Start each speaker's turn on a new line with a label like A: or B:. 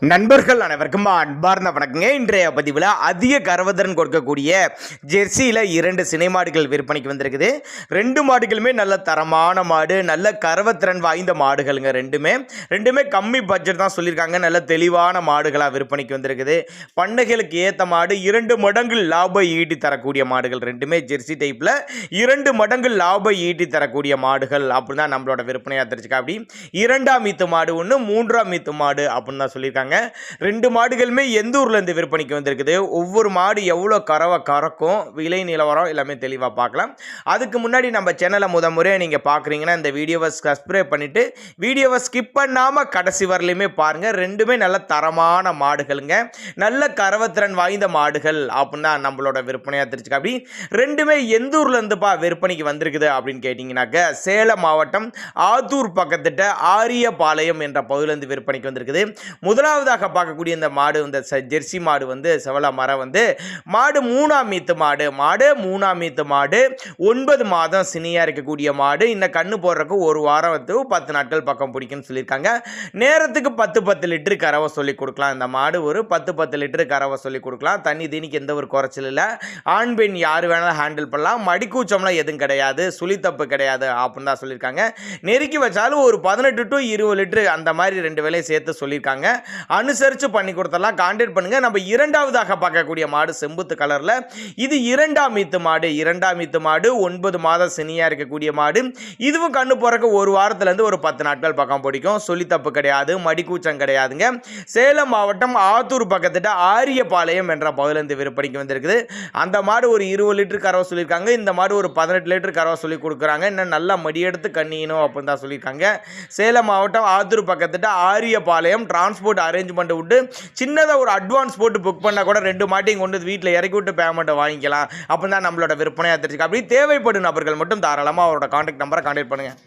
A: நண்பர்கள் அனைவருக்கும் அன்பார்ந்த வணக்கங்க. இன்றைய பதிவில் அதிக கறவத்திறன் கொடுக்கக்கூடிய ஜெர்சியில் 2 சினை மாடுகள் விற்பனைக்கு வந்திருக்குது. 2 மாடுகளுமே நல்ல தரமான மாடு, நல்ல கறவத்திறன் வாய்ந்த மாடுகளுங்க. ரெண்டுமே கம்மி பட்ஜெட் தான் சொல்லியிருக்காங்க. நல்ல தெளிவான மாடுகளாக விற்பனைக்கு வந்திருக்குது. பண்ணைகளுக்கு ஏற்ற மாடு, 2 மடங்கு லாபம் ஈட்டி தரக்கூடிய மாடுகள். ரெண்டுமே ஜெர்சி டைப்பில் 2 மடங்கு லாபம் ஈட்டி தரக்கூடிய மாடுகள் அப்படின்னு தான் நம்மளோட விற்பனையாக தெரிஞ்சுக்கா. அப்படி 2ஆம் ஈத்து மாடு ஒன்று, 3ஆம் ஈத்து மாடு அப்படின்னு தான் சொல்லியிருக்காங்க. 2 மாடுகளுமே எந்த ஊர்ல இருந்து விற்பனைக்கு வந்திருக்குது, ஒவ்வொரு மாடு எவ்வளோ கறக்கும், விலை நிலவரம் எல்லாமே தெளிவாக பார்க்கலாம். அதுக்கு முன்னாடி நம்ம சேனலை முறையாக நீங்கள் பார்க்குறீங்கன்னா இந்த வீடியோவை சப்ஸ்கிரைப் பண்ணிவிட்டு வீடியோவை ஸ்கிப் பண்ணாமல் கடைசி வரலையுமே பாருங்கள். ரெண்டுமே நல்ல தரமான மாடுகளுங்க, நல்ல கறவத்திறன் வாய்ந்த மாடுகள் அப்படின்னா நம்மளோட விற்பனையாக தெரிஞ்சுக்க. அப்படி ரெண்டுமே எந்த ஊர்ல இருந்துப்பா விற்பனைக்கு வந்திருக்குது அப்படின்னு கேட்டிங்கனாக்க, சேலம் மாவட்டம் ஆத்தூர் பக்கத்திட்ட ஆரியபாளையம் என்ற பகுதியிலிருந்து விற்பனைக்கு வந்திருக்குது. முதலாவதாக பார்க்கக்கூடிய இந்த மாடு, இந்த ஜெர்சி மாடு செவல மரம் மாடு 3ஆம் ஈத்து மாடு. 3ஆம் ஈத்து மாடு 9 மாதம் சினியா இருக்கக்கூடிய மாடு. இன்னும் கண்ணு போடுறதுக்கு ஒரு வாரம் 10 நாட்கள் பக்கம் பிடிக்கும்னு சொல்லியிருக்காங்க. நேரத்துக்கு 10 லிட்டரு கறவை சொல்லி கொடுக்கலாம். இந்த மாடு ஒரு 10 லிட்டரு கறவை சொல்லி கொடுக்கலாம். தண்ணி தீனிக்கு எந்த ஒரு குறைச்சல் இல்லை. ஆண் பெண் யார் வேணாலும் ஹேண்டில் பண்ணலாம். மடிக்கூச்சம்லாம் எதுவும் கிடையாது, சுழித்தப்பு கிடையாது அப்படின்னு தான் சொல்லியிருக்காங்க. நெருக்கி வச்சாலும் ஒரு 18 to 20 லிட்டரு அந்த மாதிரி 2 வேலையை சேர்த்து சொல்லியிருக்காங்க. அனுசரித்து பண்ணி கொடுத்தலாம். கான்டாக்ட் பண்ணுங்க. நம்ம 2ஆவதாக பார்க்கக்கூடிய மாடு செம்புத்து கலரில், இது 2ஆம் ஈத்து மாடு. 2ஆம் ஈத்து மாடு 9 மாதம் சினியா இருக்கக்கூடிய மாடு. இதுவும் கண்ணு போறக்கு ஒரு வாரத்திலேருந்து ஒரு 10 நாட்கள் பக்கம் பிடிக்கும். சொல்லி தப்பு கிடையாது, மடிக்கூச்சம் கிடையாதுங்க. சேலம் மாவட்டம் ஆத்தூர் பக்கத்திட்ட ஆரியபாளையம் என்ற பகுதியிலிருந்து விற்பனைக்கு வந்திருக்குது. அந்த மாடு ஒரு 20 லிட்டர் கறவை சொல்லியிருக்காங்க. இந்த மாடு ஒரு 18 லிட்டர் கறவை சொல்லி கொடுக்குறாங்க. இன்னும் நல்லா மடியெடுத்து கண்ணியணும் அப்படின்னு தான் சொல்லியிருக்காங்க. சேலம் மாவட்டம் ஆத்தூர் பக்கத்திட்ட ஆரியபாளையம் டிரான்ஸ்போர்ட் அரேஞ்ச்மெண்ட் விட்டு சின்னதாக ஒரு அட்வான்ஸ் போட்டு புக் பண்ணால் கூட 2 மாட்டையும் கொண்டு வீட்டில் இறக்கி விட்டு பேமெண்ட்டை வாங்கிக்கலாம். அப்போ தான் நம்மளோட விற்பனையாக தெரிஞ்சுக்க. அப்படி தேவைப்படும் நபர்கள் மட்டும் தாராளமாக அவரோட கான்டாக்ட் நம்பரை கான்டாக்ட் பண்ணுங்கள்.